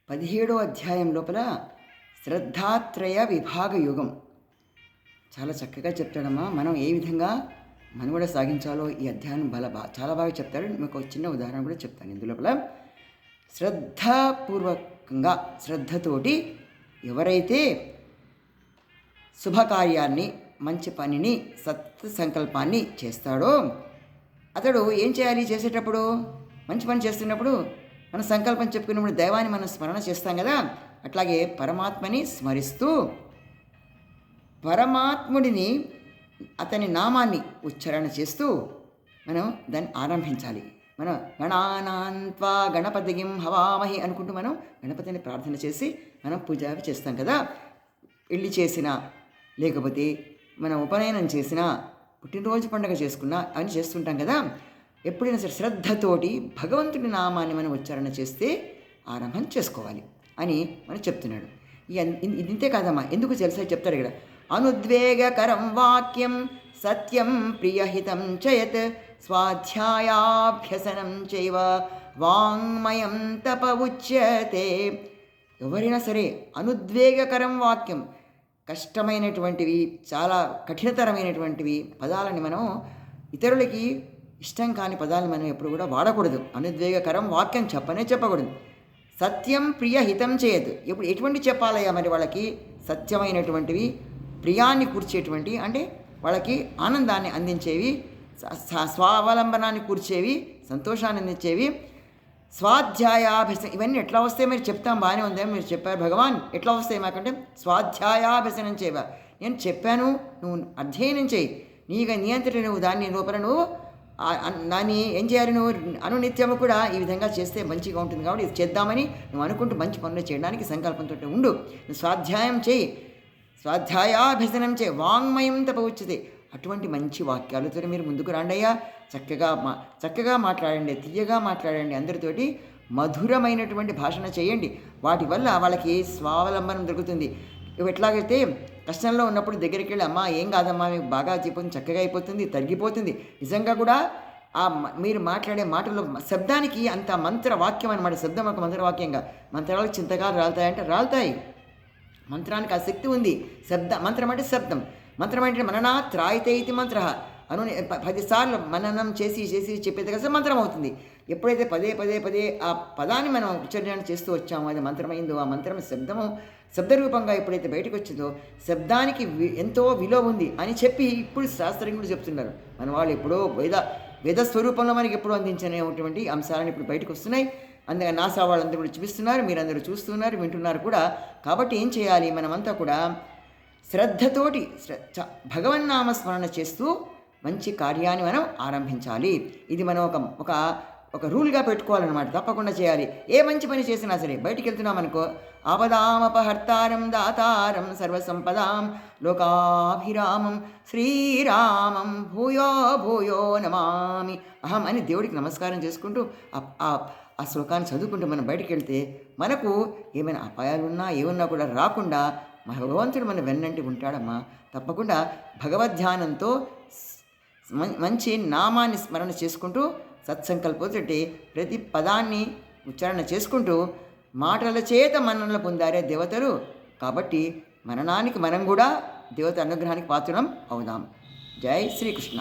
17వ అధ్యాయం లోపల శ్రద్ధాత్రయ విభాగ యుగం చాలా చక్కగా చెప్తాడమ్మా. మనం ఏ విధంగా మనుగడ సాగించాలో ఈ అధ్యాయం చాలా బాగా చెప్తాడు. మీకు ఒక చిన్న ఉదాహరణ కూడా చెప్తాను. ఇందులోపల శ్రద్ధాపూర్వకంగా శ్రద్ధతోటి ఎవరైతే శుభకార్యాన్ని, మంచి పనిని, సత్ సంకల్పాన్ని చేస్తాడో అతడు ఏం చేయాలి? చేసేటప్పుడు, మంచి పని చేస్తున్నప్పుడు మనం సంకల్పం చెప్పుకున్నప్పుడు దైవాన్ని మనం స్మరణ చేస్తాం కదా, అట్లాగే పరమాత్మని స్మరిస్తూ పరమాత్ముడిని, అతని నామాన్ని ఉచ్చారణ చేస్తూ మనం దాన్ని ఆరంభించాలి. మనం గణానాన్త్వా గణపతిగిం హవామహి అనుకుంటూ మనం గణపతిని ప్రార్థన చేసి మనం పూజ చేస్తాం కదా. పెళ్లి చేసినా, లేకపోతే మనం ఉపనయనం చేసినా, పుట్టినరోజు పండుగ చేసుకున్నా అని చేస్తుంటాం కదా. ఎప్పుడైనా సరే శ్రద్ధతోటి భగవంతుడి నామాన్ని మనం ఉచ్చారణ చేస్తే ఆరంభం చేసుకోవాలి అని మనం చెప్తున్నాడు. ఇంతే కాదమ్మా, ఎందుకు తెలుసా చెప్తారు ఇక్కడ. అనుద్వేగకరం వాక్యం సత్యం ప్రియహితం చయత్ స్వాధ్యాయాభ్యసనం చైవ వాంగ్మయం తప ఉచ్యతే. ఎవరైనా సరే అనుద్వేగకరం వాక్యం, కష్టమైనటువంటివి, చాలా కఠినతరమైనటువంటివి పదాలని మనం, ఇతరులకి ఇష్టం కాని పదాలను మనం ఎప్పుడు కూడా వాడకూడదు. అనుద్వేగకరం వాక్యం చెప్పకూడదు. సత్యం ప్రియ హితం చేయదు. ఇప్పుడు ఎటువంటి చెప్పాలయ్యా మరి? వాళ్ళకి సత్యమైనటువంటివి, ప్రియాన్ని కూర్చేటువంటి, అంటే వాళ్ళకి ఆనందాన్ని అందించేవి, స్వావలంబనాన్ని కూర్చేవి, సంతోషాన్ని అందించేవి, స్వాధ్యాయాభ్యసనం. ఇవన్నీ ఎట్లా వస్తాయి? మీరు చెప్తాం, బాగానే ఉందే, మీరు చెప్పారు భగవాన్, ఎట్లా వస్తాయి మాకంటే స్వాధ్యాయాభ్యసనం చేయవా. నేను చెప్పాను, నువ్వు అధ్యయనం చేయి. నీ అంతటి నువ్వు దాన్ని లోపల నువ్వు దాన్ని ఏం చేయాలి? నువ్వు అనునిత్యము కూడా ఈ విధంగా చేస్తే మంచిగా ఉంటుంది. కాబట్టి ఇది చేద్దామని నువ్వు అనుకుంటూ మంచి పనులు చేయడానికి సంకల్పంతో ఉండు. నువ్వు స్వాధ్యాయం చేయి, స్వాధ్యాయాభ్యసనం చేయి, వాంగ్మయం తప ఉచ్యతే. అటువంటి మంచి వాక్యాలతో మీరు ముందుకు రాండయ్యా. చక్కగా మాట్లాడండి, తీయగా మాట్లాడండి, అందరితోటి మధురమైనటువంటి భాషణ చేయండి. వాటి వల్ల వాళ్ళకి స్వావలంబనం దొరుకుతుంది. ఇవి ఎట్లాగైతే కష్టంలో ఉన్నప్పుడు దగ్గరికి వెళ్ళి, అమ్మా ఏం కాదమ్మా, మీకు బాగా అయిపోతుంది, చక్కగా అయిపోతుంది, తగ్గిపోతుంది. నిజంగా కూడా మీరు మాట్లాడే మాటల్లో శబ్దానికి అంత మంత్రవాక్యం అనమాట. శబ్దం ఒక మంత్రవాక్యంగా. మంత్రాలకు చింతకాలు రాలుతాయంటే రాలుతాయి. మంత్రానికి ఆ శక్తి ఉంది. మంత్రం అంటే శబ్దం. మంత్రం అంటే మననా త్రాయితే ఇది మంత్ర అను 10 సార్లు మననం చేసి చెప్పేది కదా మంత్రం అవుతుంది. ఎప్పుడైతే పదే ఆ పదాన్ని మనం ఉచ్చారణ చేస్తూ వచ్చామో అది మంత్రమైందో, ఆ మంత్రం శబ్దరూపంగా ఎప్పుడైతే బయటకు వచ్చిందో శబ్దానికి ఎంతో విలువ ఉంది అని చెప్పి ఇప్పుడు శాస్త్రజ్ఞులు చెప్తున్నారు. మన వాళ్ళు ఎప్పుడో వేద స్వరూపంలో మనకి ఎప్పుడో అందించినటువంటి అంశాలను ఇప్పుడు బయటకు వస్తున్నాయి. అందుకని నాసా వాళ్ళందరూ కూడా చూపిస్తున్నారు, మీరందరూ చూస్తున్నారు, వింటున్నారు కూడా. కాబట్టి ఏం చేయాలి? మనమంతా కూడా శ్రద్ధతోటి భగవన్నామస్మరణ చేస్తూ మంచి కార్యాన్ని మనం ఆరంభించాలి. ఇది మనం ఒక రూల్గా పెట్టుకోవాలన్నమాట. తప్పకుండా చేయాలి. ఏ మంచి పని చేసినా సరే బయటికి వెళ్తున్నాం అనుకో, ఆపదామపహర్తారం దాతారం సర్వసంపదాం లోకాభిరామం శ్రీరామం భూయో నమామి అహం అని దేవుడికి నమస్కారం చేసుకుంటూ ఆ శ్లోకాన్ని చదువుకుంటూ మనం బయటికి వెళ్తే మనకు ఏమైనా అపాయాలున్నా ఏమన్నా కూడా రాకుండా భగవంతుడు మన వెన్నంటి ఉంటాడమ్మా. తప్పకుండా భగవద్ధ్యానంతో మంచి నామాన్ని స్మరణ చేసుకుంటూ సత్సంకల్పతోటి ప్రతి పదాన్ని ఉచ్చారణ చేసుకుంటూ మాటల చేత మన్ననలు పొందారే దేవతలు. కాబట్టి మరణానికి మనం కూడా దేవత అనుగ్రహానికి పాత్రం అవుదాం. జై శ్రీకృష్ణ.